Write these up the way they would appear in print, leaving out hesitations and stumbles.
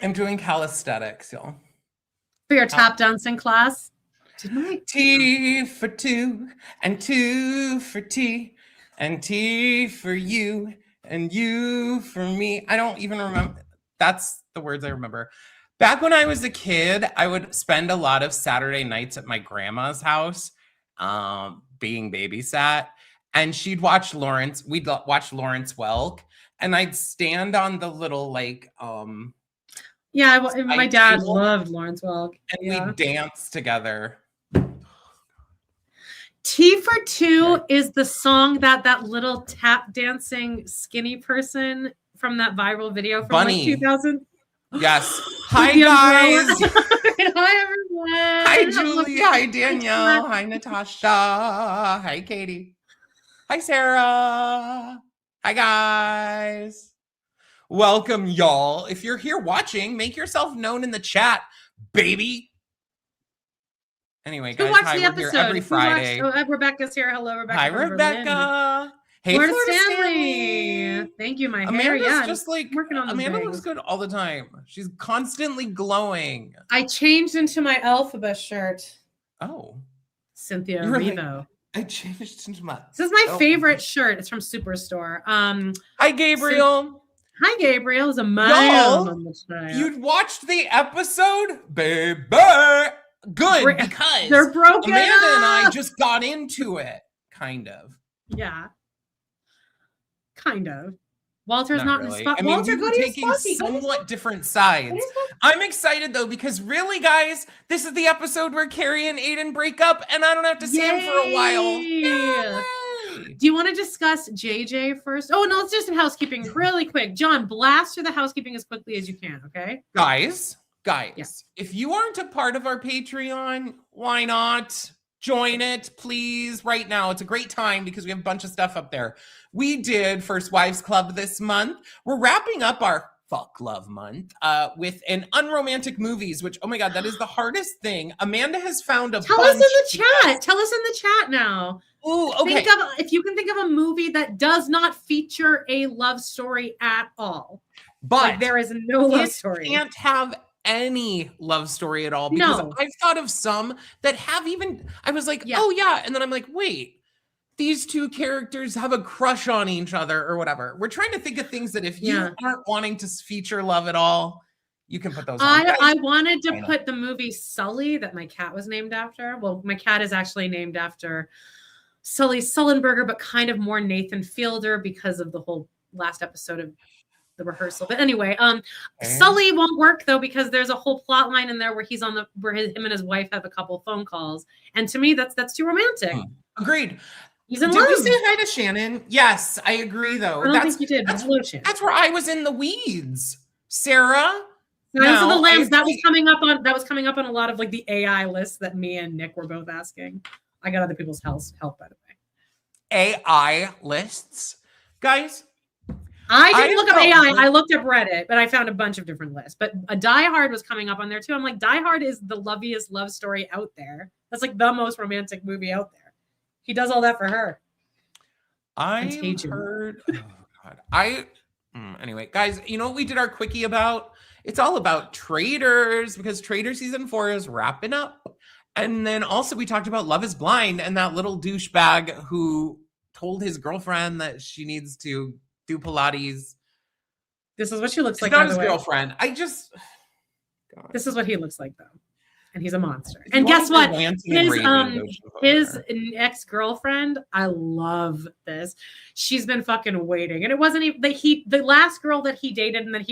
I'm doing calisthenics, y'all. For your tap dancing class? T for two, and two for T, and T for you, and you for me. I don't even remember. That's the words I remember. Back when I was a kid, I would spend a lot of Saturday nights at my grandma's house, being babysat, and she'd watch Lawrence. We'd watch Lawrence Welk, and I'd stand on the little like yeah, my dad loved Lawrence Welk, and we'd dance together. T for two is the song that little tap dancing skinny person from that viral video from Bunny. like 2000. Yes. Hi guys. Hi everyone. Hi Julie. Hi Danielle. Hi Natasha. Hi Katie. Hi Sarah. Hi guys. Welcome y'all. If you're here watching, make yourself known in the chat, baby. Anyway, guys, hi, we're here every Friday. Rebecca's here. Hello, Rebecca. Hi, Rebecca. Hey, Florida Stanley. Thank you, my hair. Amanda's just like, working on Amanda looks good all the time. She's constantly glowing. I changed into my Alphabet shirt. Oh. Cynthia Erivo. Like, I changed into my... This is my favorite shirt. It's from Superstore. Hi, Gabriel. Hi, Gabriel. Is a mile on the trail. You'd watched the episode? Baby. Good, because they're broken Amanda up. and I just got into it, kind of. Yeah, kind of. Walter's not really. in the spot. I mean, Walter, we're taking somewhat different sides. I'm excited though because really, guys, this is the episode where Carrie and Aidan break up, and I don't have to see him for a while. Yay! Do you want to discuss JJ first? Oh no, let's do some housekeeping really quick. John, blast through the housekeeping as quickly as you can. Okay, guys. If you aren't a part of our Patreon, why not join it, please? Right now, it's a great time because we have a bunch of stuff up there. We did First Wives Club this month. We're wrapping up our Fuck Love Month with an unromantic movies, which, oh my God, that is the hardest thing. Amanda has found a Tell us in the chat. Tell us in the chat now. Ooh, okay. If you can think of a movie that does not feature a love story at all. But like, there is no love story. You can't have any love story at all because I've thought of some that have even I was like, oh yeah, and then I'm like, wait, these two characters have a crush on each other or whatever. We're trying to think of things that if you aren't wanting to feature love at all, you can put those on. I wanted to put the movie Sully that my cat was named after. Well, my cat is actually named after Sully Sullenberger, but kind of more Nathan Fielder because of the whole last episode of the rehearsal. But anyway, Sully won't work though because there's a whole plot line in there where he's on him and his wife have a couple phone calls, and to me that's too romantic. Agreed. He's in love. Did we say hi to Shannon? Yes, I agree though. I don't think you did. Hello, Shannon. That's where I was in the weeds. Sarah. Silence of the Lambs. That was coming up on a lot of like the AI lists that me and Nick were both asking. I got other people's help by the way. AI lists, guys. I didn't look up AI. I looked up Reddit, but I found a bunch of different lists. But a Die Hard was coming up on there too. I'm like, Die Hard is the loveliest love story out there. That's like the most romantic movie out there. He does all that for her. I heard. Oh God. Anyway, guys, you know what we did our quickie about? It's all about Traitors because Traitor season 4 is wrapping up. And then also we talked about Love is Blind and that little douchebag who told his girlfriend that she needs to do Pilates. This is what she looks like. Not his girlfriend. God. This is what he looks like though. And he's a monster. And guess what? His ex-girlfriend, I love this. She's been fucking waiting. And it wasn't even the last girl that he dated and then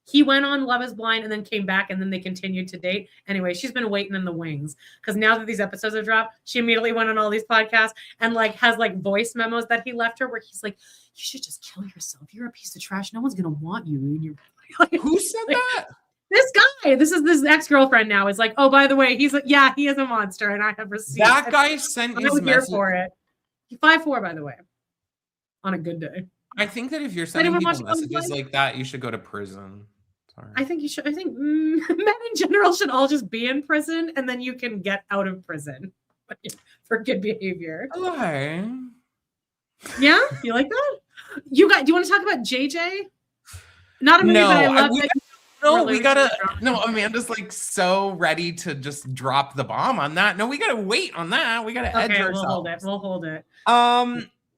he went on Love is Blind and then came back and then they continued to date. Anyway, she's been waiting in the wings because now that these episodes have dropped, she immediately went on all these podcasts and like has like voice memos that he left her where he's like, you should just kill yourself. You're a piece of trash. No one's going to want you. And you're like, who said that? This guy, this is this ex-girlfriend now is like, oh, by the way, he is a monster and I have received that guy sent his message for it. 5'4", by the way, on a good day. I think that if you're sending people messages like that, you should go to prison. Sorry. I think you should. I think men in general should all just be in prison, and then you can get out of prison for good behavior. Okay. Yeah, you like that? Do you want to talk about JJ? Not a movie, but I love it. No, we gotta. No, Amanda's like so ready to just drop the bomb on that. No, we gotta wait on that. We gotta edge ourselves. We'll hold it.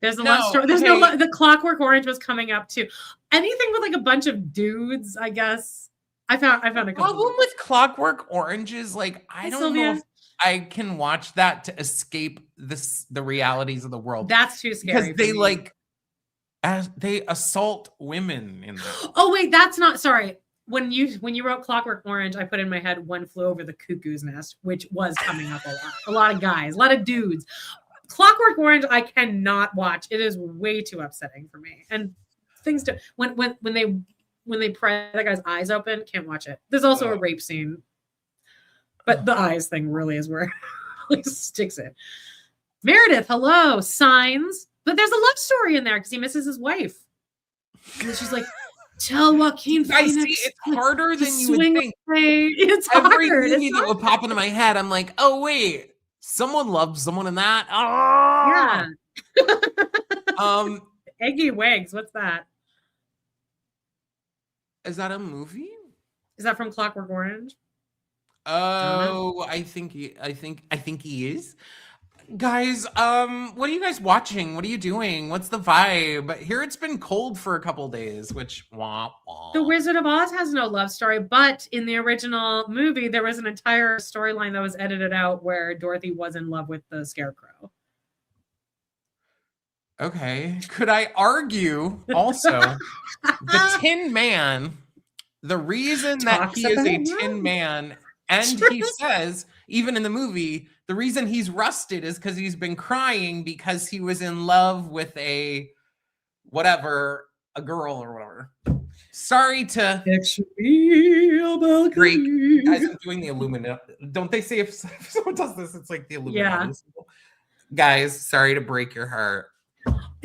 There's a no, love story. There's no the Clockwork Orange was coming up too. Anything with like a bunch of dudes, I guess. I found a problem with Clockwork Orange is like I don't know if I can watch that to escape the realities of the world. That's too scary because they assault women in that. Oh wait, that's not sorry. When you wrote Clockwork Orange, I put in my head One Flew Over the Cuckoo's Nest, which was coming up a lot. A lot of guys, a lot of dudes. Clockwork Orange, I cannot watch. It is way too upsetting for me. And things to when they pry that guy's eyes open, can't watch it. There's also a rape scene, but the eyes thing really is where it sticks it. Meredith, hello, signs, but there's a love story in there because he misses his wife, and she's like, "Tell Joaquin Phoenix." I see, it's harder than you would think. It's every hard. movie that would pop into my head, I'm like, oh wait. Someone loves someone in that. Oh! Yeah. Eggy Wags. What's that? Is that a movie? Is that from Clockwork Orange? Oh, I think he is. Guys, what are you guys watching? What are you doing? What's the vibe? Here it's been cold for a couple days, which The Wizard of Oz has no love story, but in the original movie, there was an entire storyline that was edited out where Dorothy was in love with the Scarecrow. Okay. Could I argue also the Tin Man, the reason that he is a Tin Man, and he says, even in the movie, the reason he's rusted is because he's been crying because he was in love with a girl or whatever. Sorry to great guys. I'm doing the Illuminati. Don't they say if someone does this, it's like the Illuminati? Yeah. Guys, sorry to break your heart.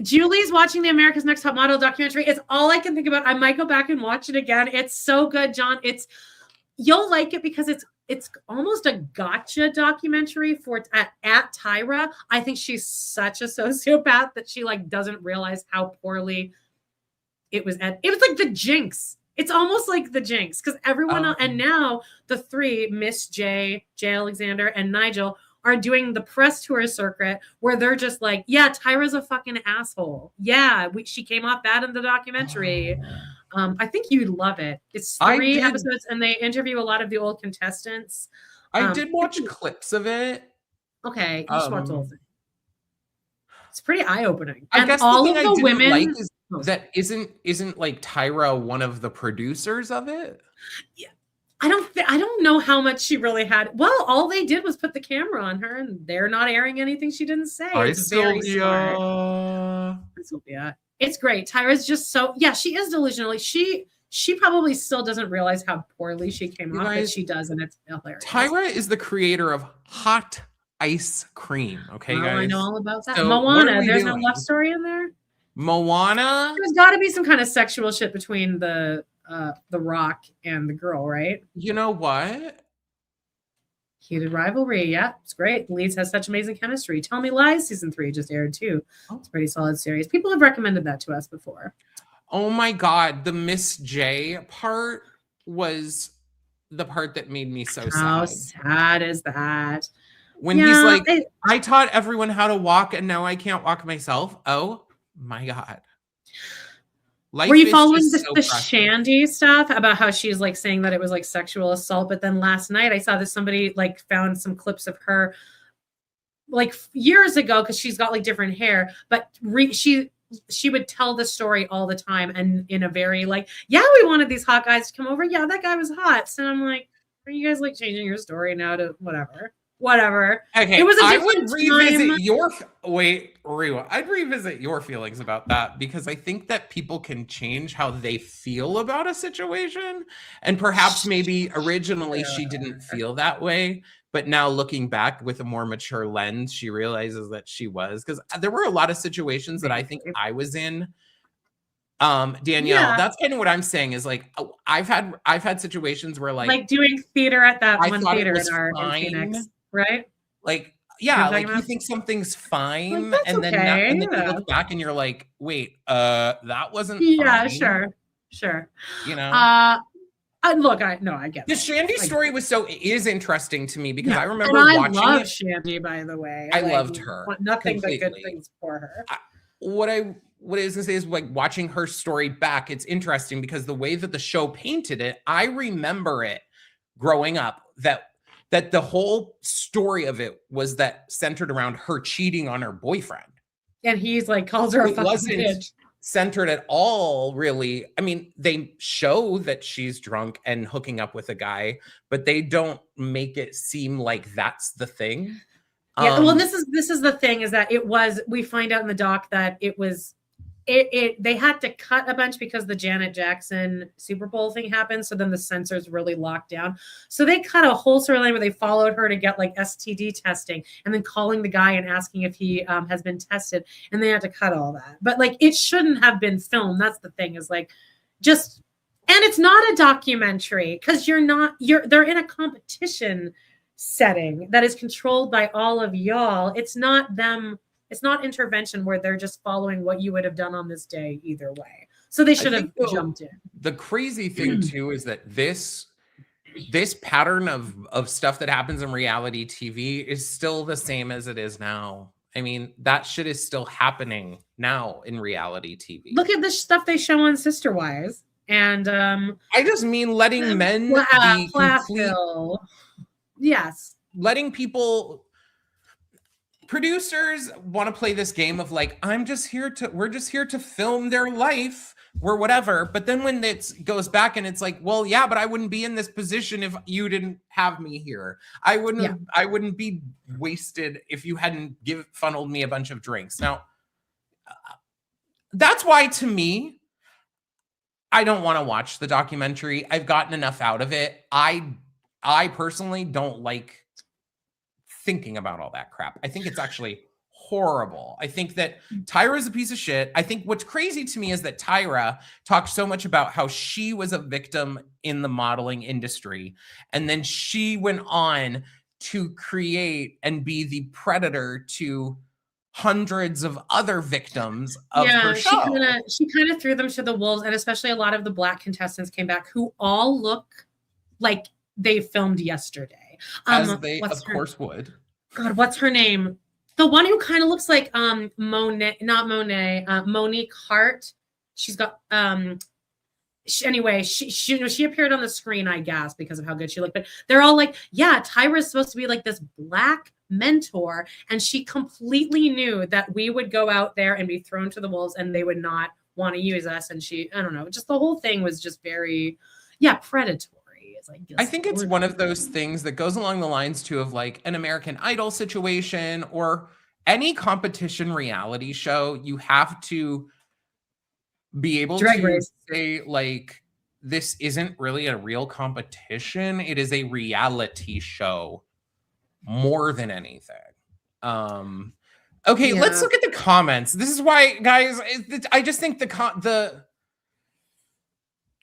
Julie's watching the America's Next Top Model documentary. It's all I can think about. I might go back and watch it again. It's so good, John. You'll like it because it's almost a gotcha documentary for at Tyra. I think she's such a sociopath that she like doesn't realize how poorly it was like the Jinx. It's almost like the Jinx because everyone else, and now the three, Miss J Alexander, and Nigel are doing the press tour circuit where they're just like, yeah, Tyra's a fucking asshole. Yeah, she came off bad in the documentary. I think you'd love it. It's 3 episodes, and they interview a lot of the old contestants. I did watch clips of it. Okay, you should watch the whole thing. It's pretty eye-opening. I guess all of the women like is that isn't like Tyra one of the producers of it. Yeah, I don't know how much she really had. Well, all they did was put the camera on her, and they're not airing anything she didn't say. It's very smart. Sylvia. It's great. Tyra's just so she is delusional. She probably still doesn't realize how poorly she came off, but she does, and it's hilarious. Tyra is the creator of hot ice cream. Okay, guys. I know all about that. So Moana. There's no love story in there. Moana. There's got to be some kind of sexual shit between the Rock and the girl, right? You know what? Heated rivalry. Yeah, it's great. The leads has such amazing chemistry. Tell Me Lies season 3 just aired too. It's a pretty solid series. People have recommended that to us before. Oh my God. The Miss J part was the part that made me so sad. How sad is that? When he's like, I taught everyone how to walk and now I can't walk myself. Oh my God. Were you following the Shandy stuff about how she's like saying that it was like sexual assault? But then last night I saw that somebody like found some clips of her like years ago because she's got like different hair, but she would tell the story all the time and in a very like, yeah, we wanted these hot guys to come over. Yeah, that guy was hot. So I'm like, are you guys like changing your story now to whatever? Okay, it was I would revisit I'd revisit your feelings about that because I think that people can change how they feel about a situation, and perhaps maybe originally she didn't feel that way, but now looking back with a more mature lens, she realizes that she was, because there were a lot of situations that I think I was in. Danielle, that's kind of what I'm saying is like I've had situations where like doing theater at that one theater in Phoenix. Right? Like, yeah, like you think something's fine, like, and then you look back and you're like, wait, that wasn't fine. Sure. You know? Look, I get the Shandy story is interesting to me because I remember watching it. I love Shandy, by the way. I loved her. Want nothing but good things for her. What I was gonna say is like watching her story back. It's interesting because the way that the show painted it, I remember it growing up that the whole story of it was that centered around her cheating on her boyfriend. And he's like calls her a fucking bitch. Centered at all, really. I mean, they show that she's drunk and hooking up with a guy, but they don't make it seem like that's the thing. Yeah, well, this is the thing is that we find out in the doc that they had to cut a bunch because the Janet Jackson Super Bowl thing happened. So then the censors really locked down. So they cut a whole storyline where they followed her to get like STD testing and then calling the guy and asking if he has been tested. And they had to cut all that. But like, it shouldn't have been filmed. That's the thing is like, and it's not a documentary because they're in a competition setting that is controlled by all of y'all. It's not them. It's not intervention where they're just following what you would have done on this day either way. So they should have jumped in. The crazy thing too is that this pattern of stuff that happens in reality TV is still the same as it is now. I mean, that shit is still happening now in reality TV. Look at the stuff they show on Sister Wives. And I just mean letting men be complete. Yes. Letting people. Producers want to play this game of like, we're just here to film their life or whatever. But then when it goes back and it's like, well, yeah, but I wouldn't be in this position if you didn't have me here. I wouldn't be wasted if you hadn't funneled me a bunch of drinks. Now, that's why to me, I don't want to watch the documentary. I've gotten enough out of it. I personally don't like thinking about all that crap. I think it's actually horrible. I think that Tyra is a piece of shit. I think what's crazy to me is that Tyra talked so much about how she was a victim in the modeling industry. And then she went on to create and be the predator to hundreds of other victims of her show. She kind of threw them to the wolves. And especially a lot of the Black contestants came back who all look like they filmed yesterday. As they, of course, would. God, what's her name? The one who kind of looks like Monique Hart. She's got she appeared on the screen, I guess, because of how good she looked. But they're all like, yeah, Tyra's supposed to be like this Black mentor, and she completely knew that we would go out there and be thrown to the wolves, and they would not want to use us. And I don't know, just the whole thing was just very, predatory. I think it's one of those things that goes along the lines too of like an American Idol situation or any competition reality show. You have to be able to say like, this isn't really a real competition. It is a reality show more than anything. Okay, let's look at the comments. This is why, guys, I just think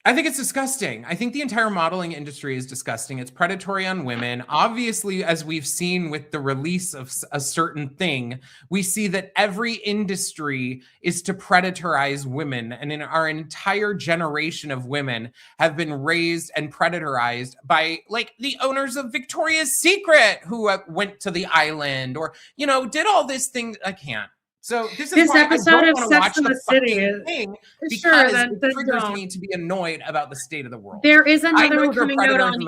I think it's disgusting. I think the entire modeling industry is disgusting. It's predatory on women. Obviously, as we've seen with the release of a certain thing, we see that every industry is to predatorize women. And in our entire generation of women have been raised and predatorized by like the owners of Victoria's Secret who went to the island or, did all this thing. I can't. So this episode of Sex and the City thing because it triggers me to be annoyed about the state of the world. There is another one coming out on E.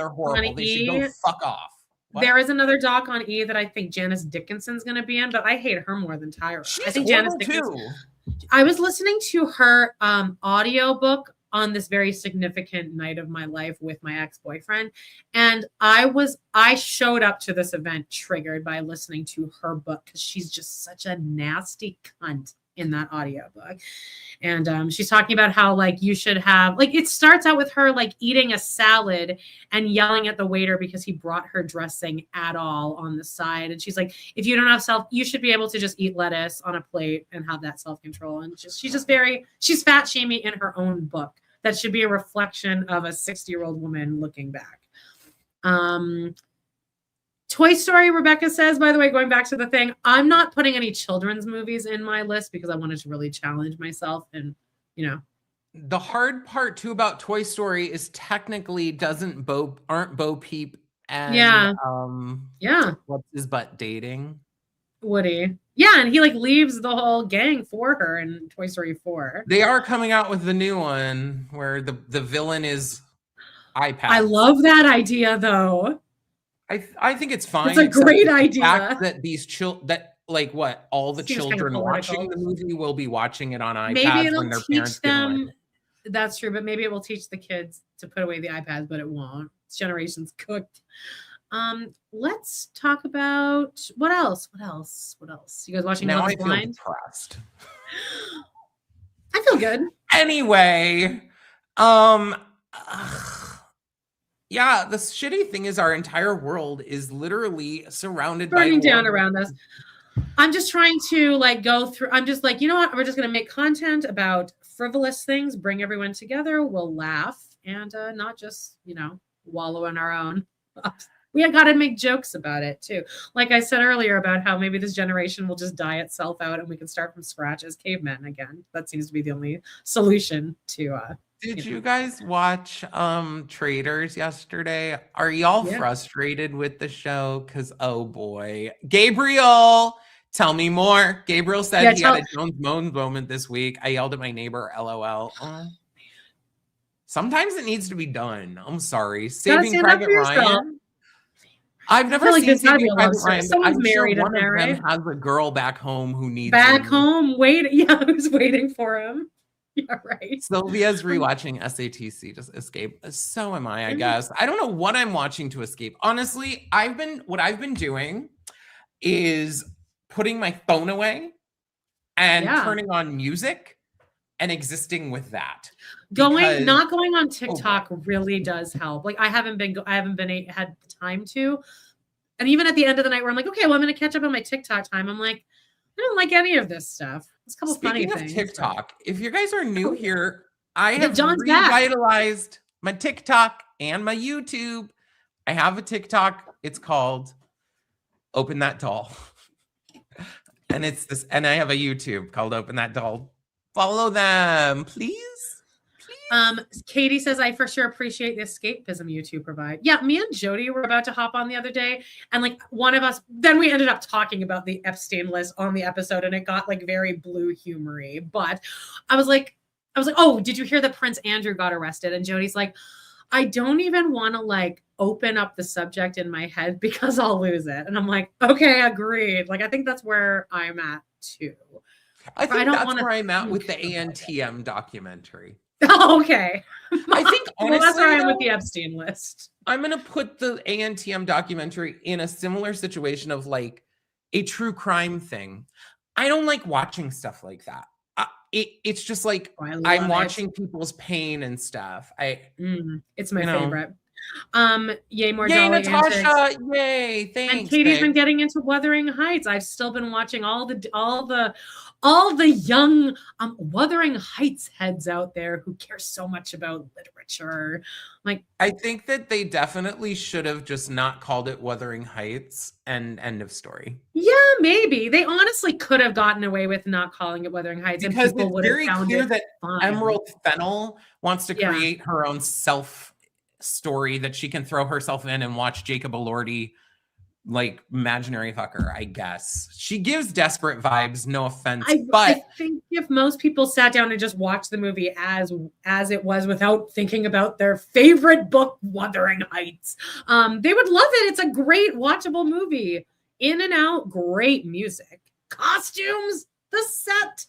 They should go fuck off. What? There is another doc on E that I think Janice Dickinson's going to be in, but I hate her more than Tyra. I think Janice Dickinson too. I was listening to her audiobook on this very significant night of my life with my ex-boyfriend. And I showed up to this event triggered by listening to her book because she's just such a nasty cunt in that audiobook. And she's talking about how like you should have, like it starts out with her like eating a salad and yelling at the waiter because he brought her dressing at all on the side. And she's like, if you don't have you should be able to just eat lettuce on a plate and have that self-control. And she's fat shaming in her own book. That should be a reflection of a 60-year-old woman looking back. Toy Story, Rebecca says, by the way, going back to the thing, I'm not putting any children's movies in my list because I wanted to really challenge myself and, the hard part too about Toy Story is technically aren't Bo Peep and Yeah. what's his butt dating? Woody. Yeah, and he like leaves the whole gang for her in Toy Story 4. They are coming out with the new one where the villain is iPad. I love that idea though. I think it's fine. It's a great idea. The fact that all the children watching the movie will be watching it on iPads when their parents give them. That's true, but maybe it will teach the kids to put away the iPads, but it won't. It's generation's cooked. Let's talk about what else? You guys watching Love Is Blind? Depressed. I feel good. Anyway, yeah, the shitty thing is our entire world is literally surrounded by burning down around us. I'm just trying to like go through. I'm just like, you know what? We're just going to make content about frivolous things, bring everyone together. We'll laugh and not just, wallow in our own. We got to make jokes about it too. Like I said earlier about how maybe this generation will just die itself out and we can start from scratch as cavemen again. That seems to be the only solution to Did you guys watch Traitors yesterday? Are y'all frustrated with the show? Because, oh boy. Gabriel, tell me more. Gabriel said he had a Jones Moans moment this week. I yelled at my neighbor, LOL. Sometimes it needs to be done. I'm sorry. Saving Private Ryan. I've never seen Saving Private Ryan. Someone's married in there, right? Has a girl back home who needs who's waiting for him. Yeah, right. Sylvia's rewatching SATC to escape. So am I guess. I don't know what I'm watching to escape. Honestly, what I've been doing is putting my phone away and turning on music and existing with that. Not going on TikTok really does help. Like I haven't had time to. And even at the end of the night where I'm like, okay, well, I'm going to catch up on my TikTok time. I'm like, I don't like any of this stuff. There's a couple funny things. Speaking of TikTok, if you guys are new here, I have revitalized my TikTok and my YouTube. I have a TikTok. It's called Open That Doll. And I have a YouTube called Open That Doll. Follow them, please. Katie says, I for sure appreciate the escapism you two provide. Yeah, me and Jody were about to hop on the other day, and like one of us, then we ended up talking about the Epstein list on the episode, and it got like very blue humory. But I was like, oh, did you hear that Prince Andrew got arrested? And Jody's like, I don't even want to like open up the subject in my head because I'll lose it. And I'm like, okay, agreed. Like I think that's where I'm at too. I think that's where I'm at with the ANTM documentary. Oh, okay. I think honestly, that's where I'm with the Epstein list. I'm going to put the ANTM documentary in a similar situation of like a true crime thing. I don't like watching stuff like that. It's just like I'm watching people's pain and stuff. It's my favorite. Yay, more yay, Dolly Natasha! Antics. Yay, thanks. And Katie's been getting into Wuthering Heights. I've still been watching all the young Wuthering Heights heads out there who care so much about literature. Like, I think that they definitely should have just not called it Wuthering Heights and end of story. Yeah, maybe they honestly could have gotten away with not calling it Wuthering Heights, because and people it's very clear that fine. Emerald Fennell wants to create her own self story that she can throw herself in and watch Jacob Elordi like imaginary fucker. I guess she gives desperate vibes, no offense, but I think if most people sat down and just watched the movie as it was without thinking about their favorite book, Wuthering Heights, they would love it. It's a great watchable movie, in and out, great music, costumes, the set.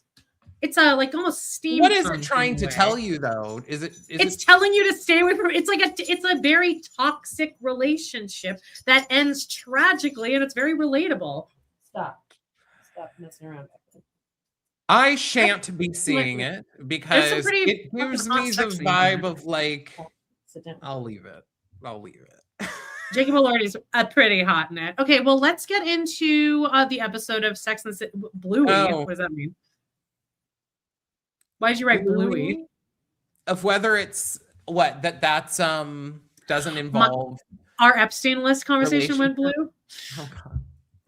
It's a like almost steam. What is it trying to tell you though? It's telling you to stay away from it. It's a very toxic relationship that ends tragically, and it's very relatable. Stop messing around. I shan't be seeing it because it gives me the vibe of like I'll leave it. Jacob Elordi's pretty hot in it. Okay, well let's get into the episode of Sex and the City. Bluey. Oh. What does that mean? Why did you write Bluey? Of whether it's that's doesn't involve our Epstein list conversation went blue. Oh God.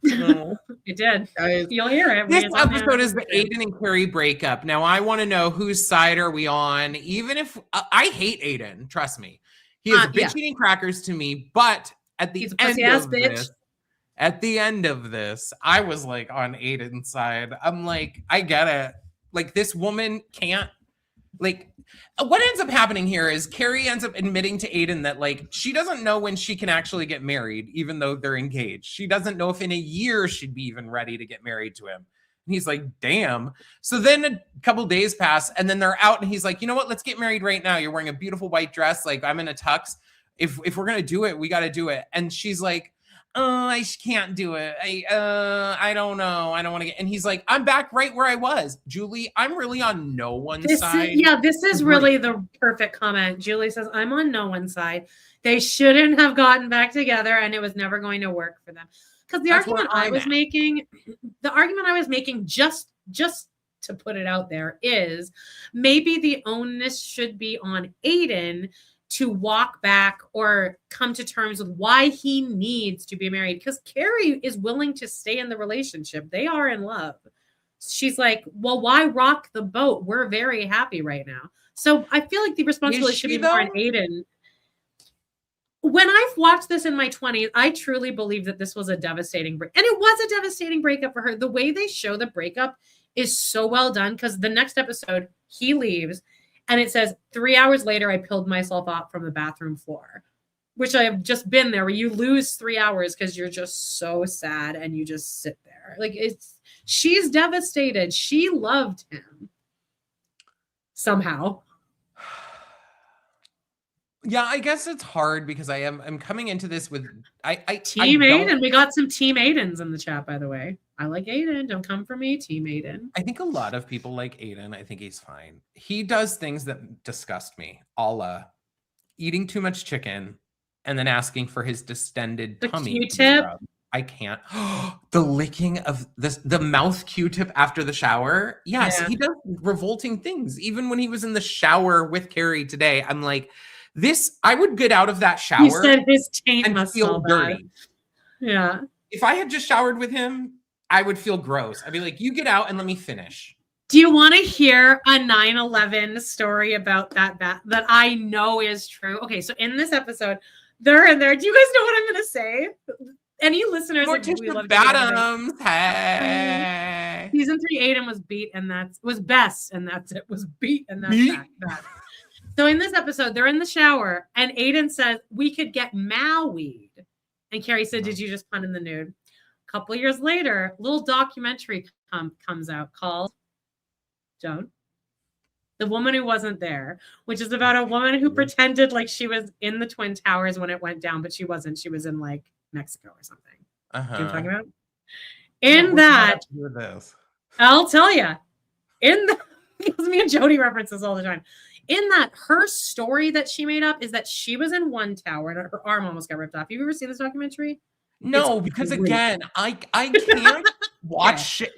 No. It did. Guys, You'll hear it. this episode is the Aidan and Carrie breakup. Now, I want to know whose side are we on? Even if I hate Aidan, trust me. He is bitch eating crackers to me, but at the end of this, I was like on Aidan's side. I'm like, I get it. Like, this woman can't, like, what ends up happening here is Carrie ends up admitting to Aidan that, like, she doesn't know when she can actually get married, even though they're engaged. She doesn't know if in a year she'd be even ready to get married to him. And he's like, damn. So then a couple days pass, and then they're out, and he's like, you know what? Let's get married right now. You're wearing a beautiful white dress. Like, I'm in a tux. If we're going to do it, we got to do it. And she's like, I can't do it. I don't know. I don't want to get. And he's like, I'm back right where I was. Julie, I'm really on no one's side. This is really the perfect comment. Julie says, I'm on no one's side. They shouldn't have gotten back together, and it was never going to work for them. Because the argument I was making, just to put it out there, is maybe the onus should be on Aidan to walk back or come to terms with why he needs to be married. Because Carrie is willing to stay in the relationship. They are in love. She's like, well, why rock the boat? We're very happy right now. So I feel like the responsibility should be more on Aidan. When I've watched this in my 20s, I truly believe that this was a devastating break. And it was a devastating breakup for her. The way they show the breakup is so well done, because the next episode, he leaves, and it says, 3 hours later, I peeled myself up from the bathroom floor, which I have just been there, where you lose 3 hours because you're just so sad and you just sit there. Like, she's devastated. She loved him somehow. Yeah, I guess it's hard because I'm coming into this with Team Aidan. We got some Team Aidans in the chat, by the way. I like Aidan. Don't come for me, Team Aidan. I think a lot of people like Aidan. I think he's fine. He does things that disgust me, a la eating too much chicken and then asking for his distended tummy. Q-tip. I can't. The licking of the mouth Q-tip after the shower. Yes, he does revolting things. Even when he was in the shower with Carrie today, I'm like, I would get out of that shower. He said his taint must feel dirty. Yeah. If I had just showered with him, I would feel gross. I'd be like, you get out and let me finish. Do you want to hear a 9/11 story about that I know is true? Okay, so in this episode, they're in there. Do you guys know what I'm going to say? Any listeners? Badams. Hey. Season 3, Aidan was beat, and was best, and that's it. Was beat, and that's that. So in this episode, they're in the shower, and Aidan says, we could get Maui. And Carrie said, did you just pun in the nude? A couple years later, a little documentary comes out called The Woman Who Wasn't There, which is about a woman who pretended like she was in the Twin Towers when it went down, but she wasn't. She was in, like, Mexico or something. Do you know what I'm talking about? In that, I'll tell you, because me and Jody reference this all the time. In that, her story that she made up is that she was in one tower and her arm almost got ripped off. Have you ever seen this documentary? No, because again, I can't watch shit.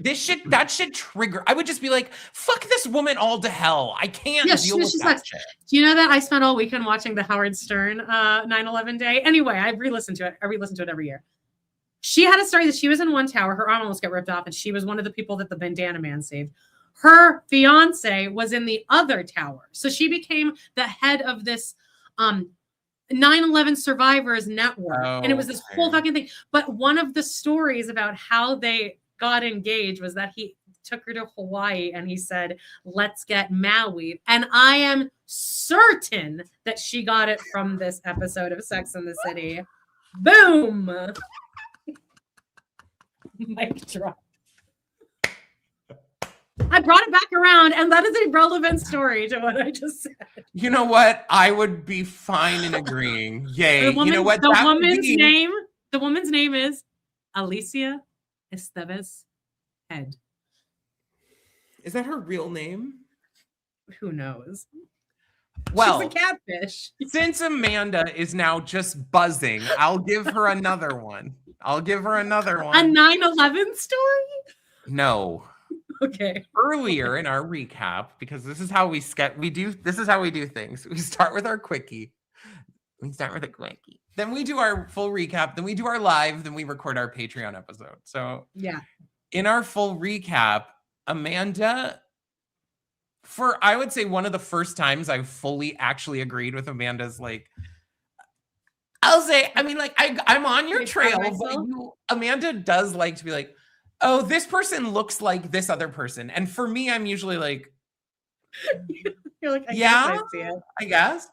That shit trigger. I would just be like, fuck this woman all to hell. I can't deal with that shit. Do you know that I spent all weekend watching the Howard Stern 9/11 day? Anyway, I re-listened to it. I re-listen to it every year. She had a story that she was in one tower, her arm almost got ripped off, and she was one of the people that the bandana man saved. Her fiance was in the other tower. So she became the head of this 9/11 survivors network. And it was this whole fucking thing. But one of the stories about how they got engaged was that he took her to Hawaii and he said, let's get Maui. And I am certain that she got it from this episode of Sex and the City. Boom. Mic drop. I brought it back around, and that is a relevant story to what I just said. You know what? I would be fine in agreeing. Yay. You know what? The woman's name is Alicia Estevez Head. Is that her real name? Who knows? Well, she's a catfish. Since Amanda is now just buzzing, I'll give her another one. A 9/11 story? No. Okay. Earlier in our recap, because this is how we do things. We start with our quickie. We start with a quickie. then we do our full recap, then we do our live, then we record our Patreon episode. So yeah, in our full recap, Amanda, for I would say one of the first times I fully actually agreed with Amanda's like, I'll say, I mean, like I'm on your trail, but Amanda does like to be like, oh, this person looks like this other person. And for me, I'm usually like, you're like, I guess.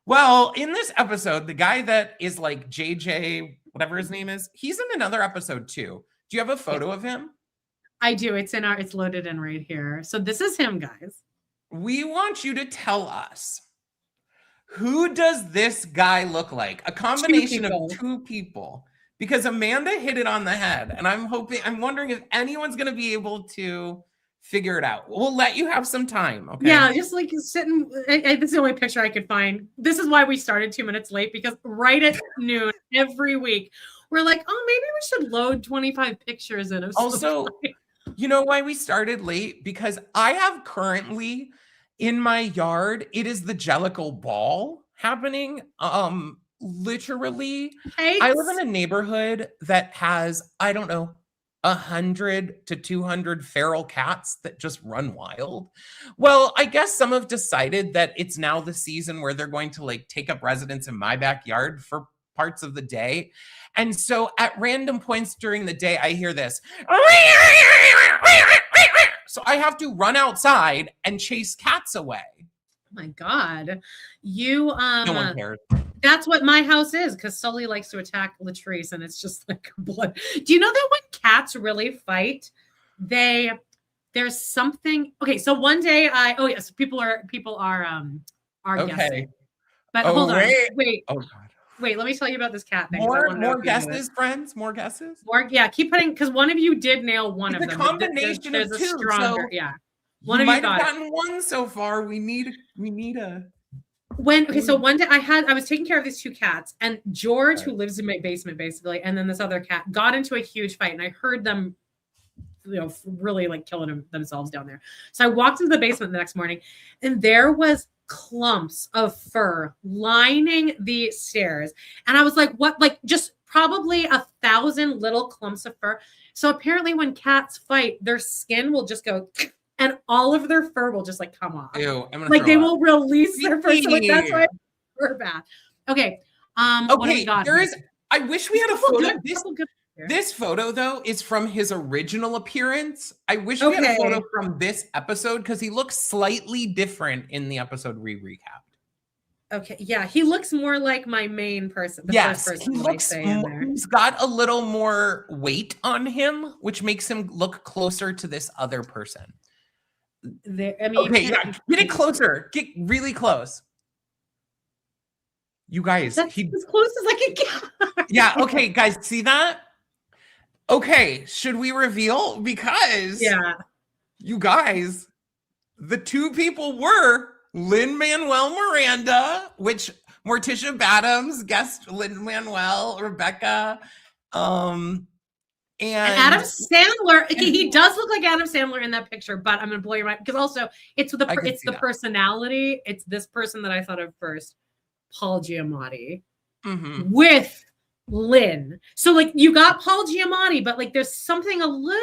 Well, in this episode, the guy that is like JJ, whatever his name is, he's in another episode too. Do you have a photo of him? I do. It's loaded in right here. So this is him, guys. We want you to tell us, who does this guy look like? A combination of two people. Because Amanda hit it on the head. And I'm wondering if anyone's going to be able to figure it out. We'll let you have some time. Okay. Yeah, just like sitting. This is the only picture I could find. This is why we started 2 minutes late, because right at noon every week, we're like, oh, maybe we should load 25 pictures in. Also, you know why we started late? Because I have currently in my yard, it is the Jellicle Ball happening. Literally, I live in a neighborhood that has, I don't know, 100 to 200 feral cats that just run wild. Well, I guess some have decided that it's now the season where they're going to like take up residence in my backyard for parts of the day. And so at random points during the day, I hear this. So I have to run outside and chase cats away. Oh my God. You, no one cares. That's what my house is, because Sully likes to attack Latrice, and it's just like blood. Do you know that when cats really fight, there's something? Okay, so one day people are guessing. But hold on, wait. Oh God. Wait, let me tell you about this cat thing. More guesses, friends. More guesses. Yeah, keep putting, because one of you did nail one of them. The combination of two. Stronger, yeah. One of you might have gotten one so far. We need a. So one day I was taking care of these two cats, and George, who lives in my basement basically, and then this other cat got into a huge fight, and I heard them, really like killing themselves down there. So I walked into the basement the next morning, and there was clumps of fur lining the stairs, and I was like, what? Like just probably 1,000 little clumps of fur. So apparently when cats fight, their skin will just go and all of their fur will just like come off. Ew, like they will release their fur. So like, that's why fur bath. Okay. Okay. I wish we had a photo. This photo though is from his original appearance. I wish we had a photo from this episode because he looks slightly different in the episode we recapped. Okay. Yeah, he looks more like my main person. Yes, he looks. He's got a little more weight on him, which makes him look closer to this other person. Get it closer. Get really close. You guys, that's as close as I can get. Yeah. Okay, guys, see that? Okay, should we reveal? Because you guys, the two people were Lin-Manuel Miranda, which Morticia Badams guessed Lin-Manuel, Rebecca, and Adam Sandler. He does look like Adam Sandler in that picture, but I'm gonna blow your mind because also it's the personality. It's this person that I thought of first, Paul Giamatti, with Lynn. So like you got Paul Giamatti, but like there's something a little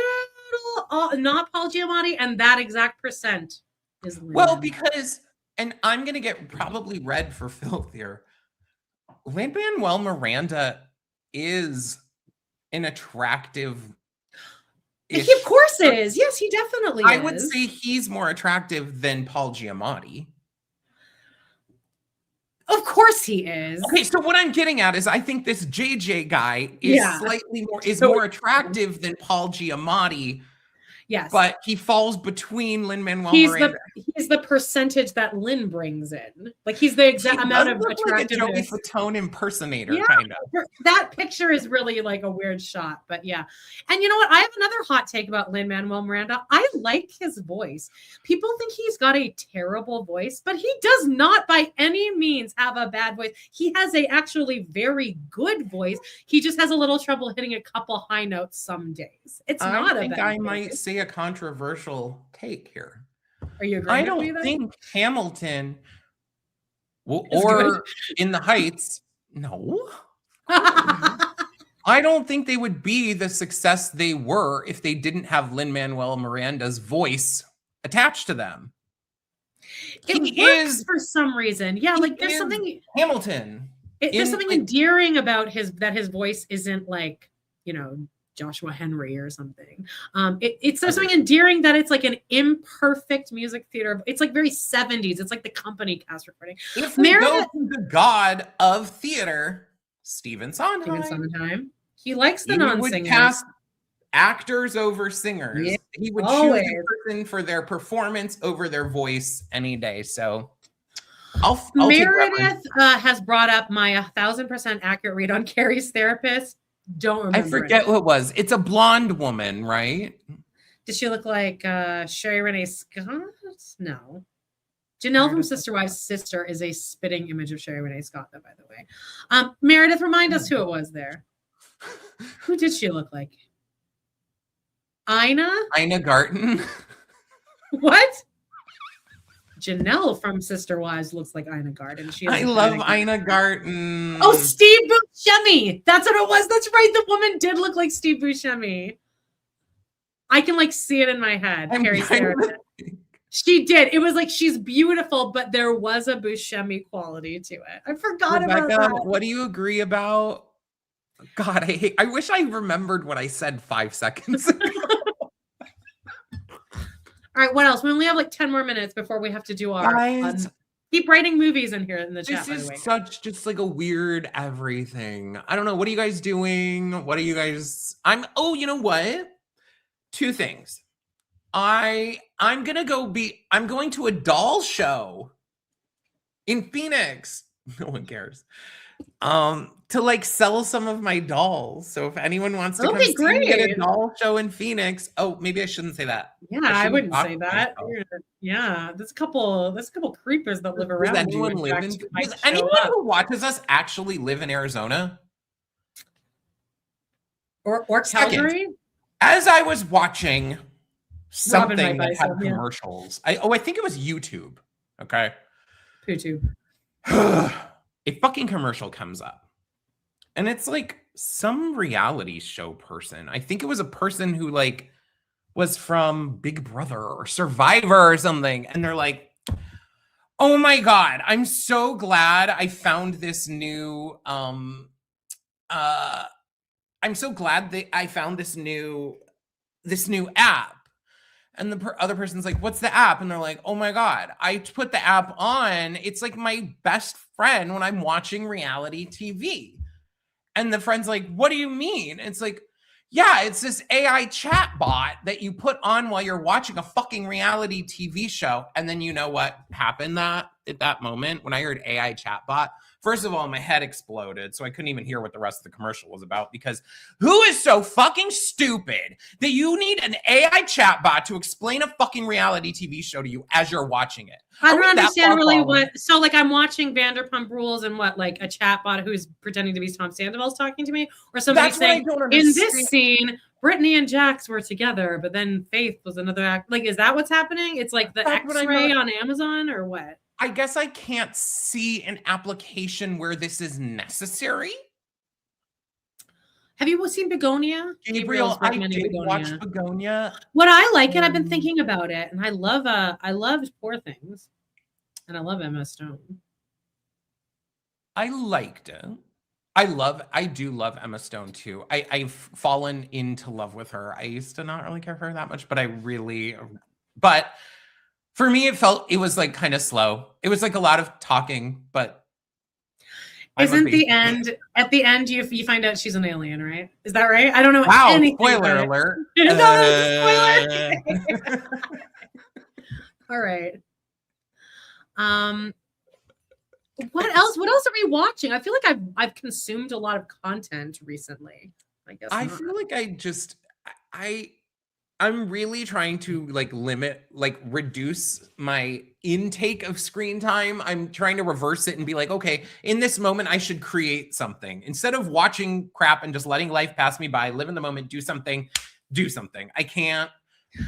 not Paul Giamatti, and that exact percent is Lynn. Well, because, and I'm gonna get probably read for filth here. Lin-Manuel Miranda is an attractive. He of course is. Yes, he definitely is. I would say he's more attractive than Paul Giamatti. Of course he is. Okay, so what I'm getting at is I think this JJ guy is slightly more attractive than Paul Giamatti. Yes. But he falls between Lin-Manuel Miranda. He's the percentage that Lynn brings in. Like he's the exact amount of attractiveness. Like a Joey Fatone impersonator, kind of. That picture is really like a weird shot, but yeah. And you know what? I have another hot take about Lin-Manuel Miranda. I like his voice. People think he's got a terrible voice, but he does not by any means have a bad voice. He has a actually very good voice. He just has a little trouble hitting a couple high notes some days. It's not a bad voice. I might say a controversial take here. Are you agreeing? I don't think Hamilton or In the Heights. No, I don't think they would be the success they were if they didn't have Lin-Manuel Miranda's voice attached to them. It works for some reason. Yeah, like there's something Hamilton. There's something endearing about his voice isn't like, you know, Joshua Henry or something. There's something endearing that it's like an imperfect music theater. It's like very 70s. It's like the company cast recording. If we go to the god of theater, Stephen Sondheim. He likes the non-singers. He would cast actors over singers. Yeah, he would choose a person for their performance over their voice any day. So I'll Meredith has brought up my 1000% accurate read on Carrie's therapist. Don't remember. I forget what it was. It's a blonde woman, right? Does she look like Sherry Renee Scott? No. Janelle from Sister Wives' sister is a spitting image of Sherry Renee Scott, though, by the way. Meredith, remind us who it was there. Who did she look like? Ina Garten. What? Janelle from Sister Wives looks like Ina Garten. I love Ina Garten. Oh, Steve Buscemi. That's what it was. That's right. The woman did look like Steve Buscemi. I can like see it in my head. Carrie's therapist. She did. It was like she's beautiful, but there was a Buscemi quality to it. I forgot about that. What do you agree about? God, I wish I remembered what I said 5 seconds ago. All right, what else? We only have like 10 more minutes before we have to do our keep writing movies in here in the chat. This is such just like a weird everything. I don't know. What are you guys doing? What are you guys? You know what? 2 things. I'm going to a doll show in Phoenix. No one cares. To like sell some of my dolls. So if anyone wants to come see me at a doll show in Phoenix, maybe I shouldn't say that. Yeah, I wouldn't say that. Yeah, there's a couple creepers that live around. Does anyone who watches us actually live in Arizona? Or Calgary? As I was watching something that had commercials, I think it was YouTube. Okay. YouTube. A fucking commercial comes up. And it's like some reality show person. I think it was a person who like was from Big Brother or Survivor or something. And they're like, oh my God, I'm so glad I found this new I'm so glad that I found this new app. And the other person's like, what's the app? And they're like, oh my God, I put the app on. It's like my best friend when I'm watching reality TV. And the friend's like, what do you mean? It's like, yeah, it's this AI chat bot that you put on while you're watching a fucking reality TV show. And then you know what happened at that moment when I heard AI chat bot? First of all, my head exploded, so I couldn't even hear what the rest of the commercial was about, because who is so fucking stupid that you need an AI chatbot to explain a fucking reality TV show to you as you're watching it? I don't understand really what. So, like, I'm watching Vanderpump Rules, and what, like, a chatbot who's pretending to be Tom Sandoval's talking to me, or somebody saying, in this scene, Brittany and Jax were together, but then Faith was another act. Like, is that what's happening? It's like the X-ray on Amazon, or what? I guess I can't see an application where this is necessary. Have you seen Begonia? Gabriel, I did watch Begonia. What I like it, I've been thinking about it, and I love Poor Things, and I love Emma Stone. I liked it. I do love Emma Stone too. I've fallen into love with her. I used to not really care for her that much, but for me, it was like kind of slow. It was like a lot of talking, but isn't the end at the end you find out she's an alien, right? Is that right? I don't know. Wow, spoiler alert. Spoiler. All right. What else? What else are we watching? I feel like I've consumed a lot of content recently. I guess I feel like I'm really trying to reduce my intake of screen time. I'm trying to reverse it and be like, okay, in this moment, I should create something. Instead of watching crap and just letting life pass me by, live in the moment, do something. I can't.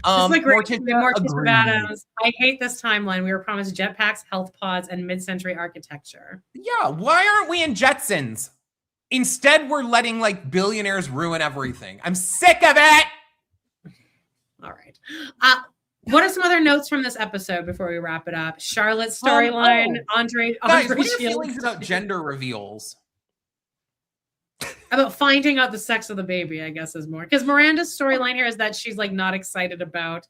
Morticia Adams. I hate this timeline. We were promised jetpacks, health pods, and mid-century architecture. Yeah, why aren't we in Jetsons? Instead, we're letting like billionaires ruin everything. I'm sick of it. All right. What are some other notes from this episode before we wrap it up? Charlotte's storyline, Andre. Guys, what are your feelings about gender reveals? About finding out the sex of the baby, I guess, is more. Because Miranda's storyline here is that she's like not excited about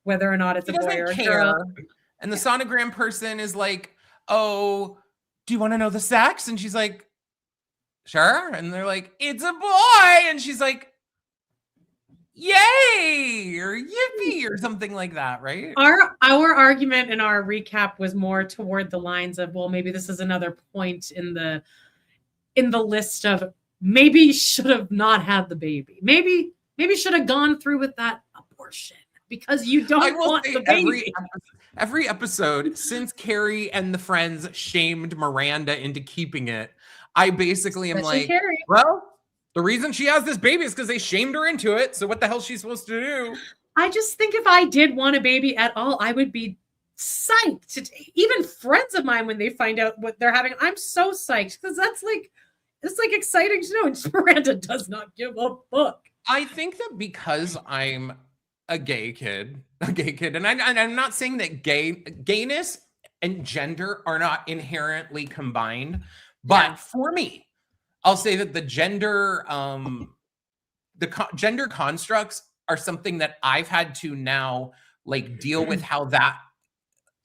whether or not it's a boy or a girl. And the sonogram person is like, oh, do you want to know the sex? And she's like, sure. And they're like, it's a boy. And she's like, yay or yippee or something like that, right? Our argument in our recap was more toward the lines of, well, maybe this is another point in the list of maybe should have not had the baby. Maybe should have gone through with that abortion because you don't want the baby. Every episode since Carrie and the friends shamed Miranda into keeping it, I basically am like, Carrie. Well, the reason she has this baby is because they shamed her into it. So what the hell is she supposed to do? I just think if I did want a baby at all, I would be psyched. Even friends of mine, when they find out what they're having, I'm so psyched because it's like exciting to know. And Miranda does not give a fuck. I think that because I'm a gay kid, and I'm not saying that gayness and gender are not inherently combined, but for me, I'll say that the gender constructs are something that I've had to now like deal with how that,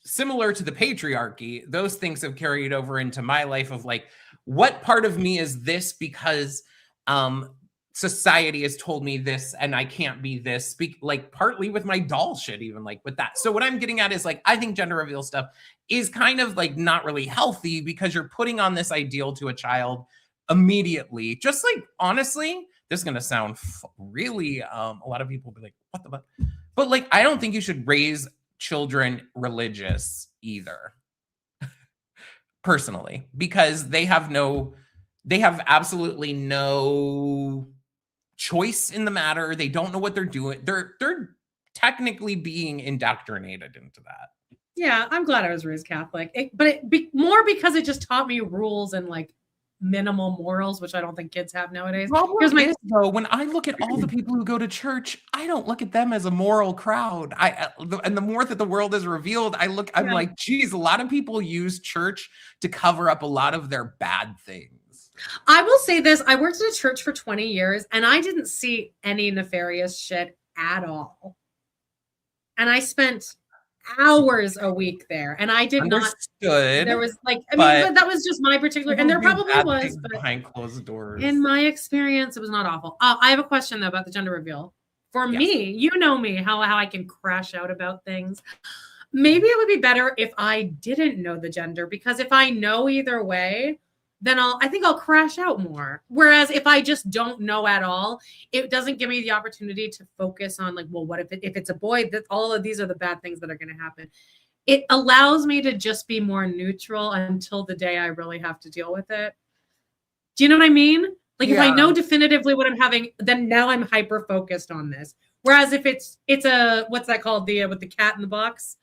similar to the patriarchy, those things have carried over into my life of like, what part of me is this because society has told me this and I can't be this, like partly with my doll shit, even like with that. So what I'm getting at is like, I think gender reveal stuff is kind of like not really healthy because you're putting on this ideal to a child immediately. Just like, honestly, this is going to sound really, a lot of people will be like, what the fuck? But like, I don't think you should raise children religious either. Personally, because they have absolutely no choice in the matter. They don't know what they're doing. They're technically being indoctrinated into that. Yeah, I'm glad I was raised Catholic, more because it just taught me rules and like minimal morals, which I don't think kids have nowadays. Though, when I look at all the people who go to church, I don't look at them as a moral crowd. And the more that the world is revealed, I'm like, geez, a lot of people use church to cover up a lot of their bad things. I will say this: I worked at a church for 20 years, and I didn't see any nefarious shit at all. And I spent hours a week there, and I did not. There was like, but that was just my particular, and there probably was, but behind closed doors. In my experience, it was not awful. I have a question though about the gender reveal. For me, you know me, how I can crash out about things. Maybe it would be better if I didn't know the gender, because if I know either way, then I think I'll crash out more. Whereas if I just don't know at all, it doesn't give me the opportunity to focus on like, well, what if it's a boy, that all of these are the bad things that are going to happen. It allows me to just be more neutral until the day I really have to deal with it. Do you know what I mean? Like if I know definitively what I'm having, then now I'm hyper focused on this. Whereas if it's a, what's that called? With the cat in the box.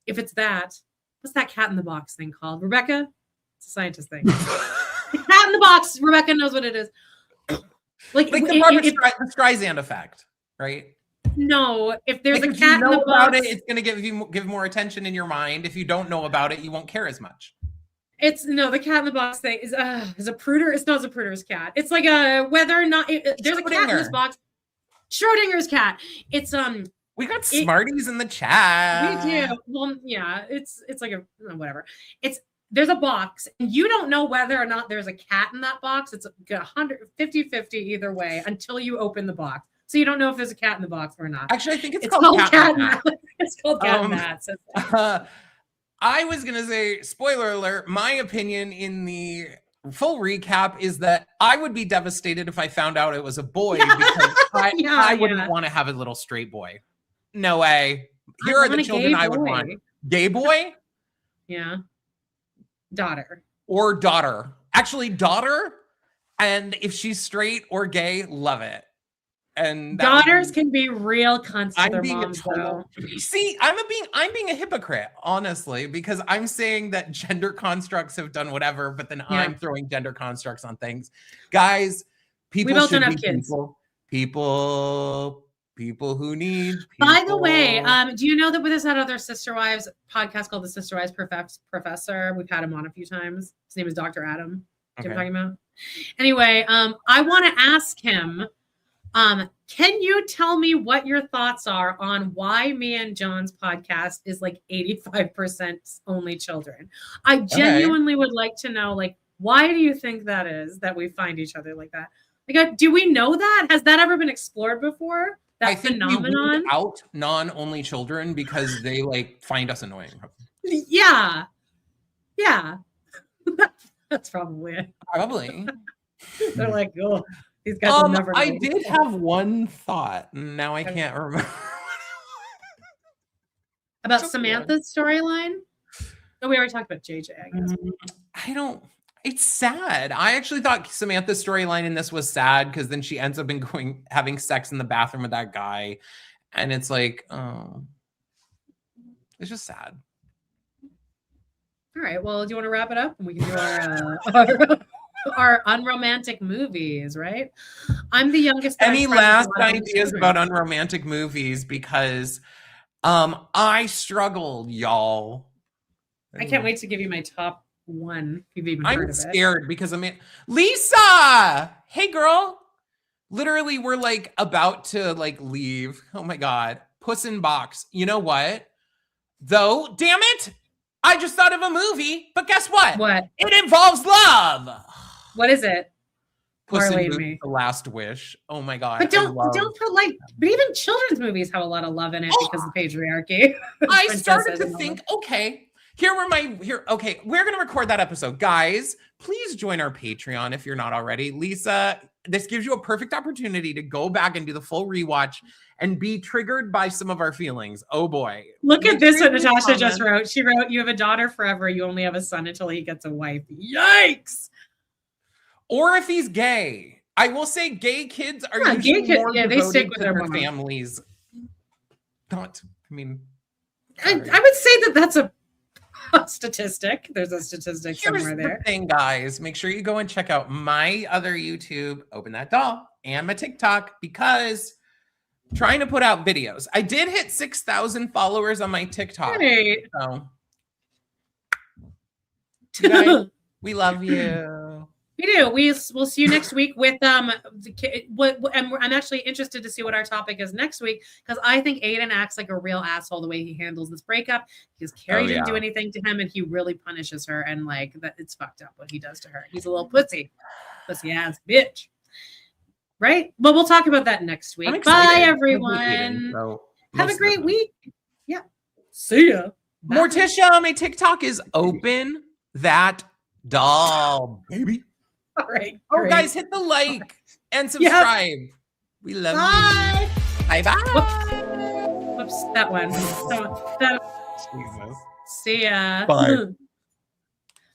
If it's that, what's that cat in the box thing called? Rebecca? It's a scientist thing. The cat in the box. Rebecca knows what it is. Like the Streisand effect, right? No, if there's a cat in the box, it's going to give more attention in your mind. If you don't know about it, you won't care as much. The cat in the box thing is a pruder. It's not a pruder's cat. It's like whether or not there's a cat in this box. Schrodinger's cat. It's We got Smarties in the chat. We do. Well, yeah, it's like a whatever. There's a box, and you don't know whether or not there's a cat in that box. It's 50-50 either way until you open the box. So you don't know if there's a cat in the box or not. Actually, I think it's called cat and Mat. It's called cat and Mat. I was going to say, spoiler alert, my opinion in the full recap is that I would be devastated if I found out it was a boy because I wouldn't want to have a little straight boy. No way. Here are the children I would want. Gay boy? Yeah. Daughter. Or daughter. Actually, daughter. And if she's straight or gay, love it. And daughters can be real cunts to their being moms, though. See, I'm being a hypocrite, honestly, because I'm saying that gender constructs have done whatever, but then I'm throwing gender constructs on things. Guys, people we both should don't be have kids. People who need people. By the way, do you know that with this other Sister Wives podcast called the Sister Wives Professor? We've had him on a few times. His name is Dr. Adam. Do you know what I'm talking about? Anyway, I want to ask him, can you tell me what your thoughts are on why me and John's podcast is like 85% only children? I genuinely would like to know, like, why do you think that is, that we find each other like that? Like, do we know that? Has that ever been explored before? That phenomenon? We weed out non-only children because they like find us annoying. Yeah. That's probably it. Probably. They're like, oh, these guys will never know. I did have one thought. Now I can't remember. About Samantha's storyline? Oh, we already talked about JJ, I guess. It's sad. I actually thought Samantha's storyline in this was sad because then she ends up having sex in the bathroom with that guy. And it's like, oh, it's just sad. All right. Well, do you want to wrap it up? And we can do our unromantic movies, right? I'm the youngest. Any last ideas about unromantic movies? Because I struggled, y'all. I can't wait to give you my top one. If you've even heard of it. I'm scared because Lisa, hey girl. Literally, we're like about to like leave. Oh my God. Puss in Box. You know what? Though, damn it. I just thought of a movie, but guess what? What? It involves love. What is it? Puss in Boots: The Last Wish. Oh my God. But don't put like, but even children's movies have a lot of love in it because of patriarchy. I started to think, okay, okay, we're going to record that episode. Guys, please join our Patreon if you're not already. Lisa, this gives you a perfect opportunity to go back and do the full rewatch and be triggered by some of our feelings. Oh boy. Look at this, what Natasha just wrote. She wrote, you have a daughter forever. You only have a son until he gets a wife. Yikes. Or if he's gay. I will say gay kids are usually more devoted they stick with their families. I would say that's a statistic. There's a statistic somewhere there. The thing, guys, make sure you go and check out my other YouTube, Open That Doll, and my TikTok, because I'm trying to put out videos. I did hit 6,000 followers on my TikTok. Right. So guys, we love you. We do. We'll see you next week with and I'm actually interested to see what our topic is next week, because I think Aidan acts like a real asshole the way he handles this breakup, because Carrie didn't do anything to him and he really punishes her, and like that it's fucked up what he does to her. He's a little pussy ass bitch. Right? But we'll talk about that next week. Bye everyone. Have a great week. Yeah. See ya. Bye. Morticia, my TikTok is Open That Doll, baby. All right. Oh, guys, hit the like and subscribe. Yep. We love you. Bye-bye. Whoops, that one. Jesus. See ya. Bye.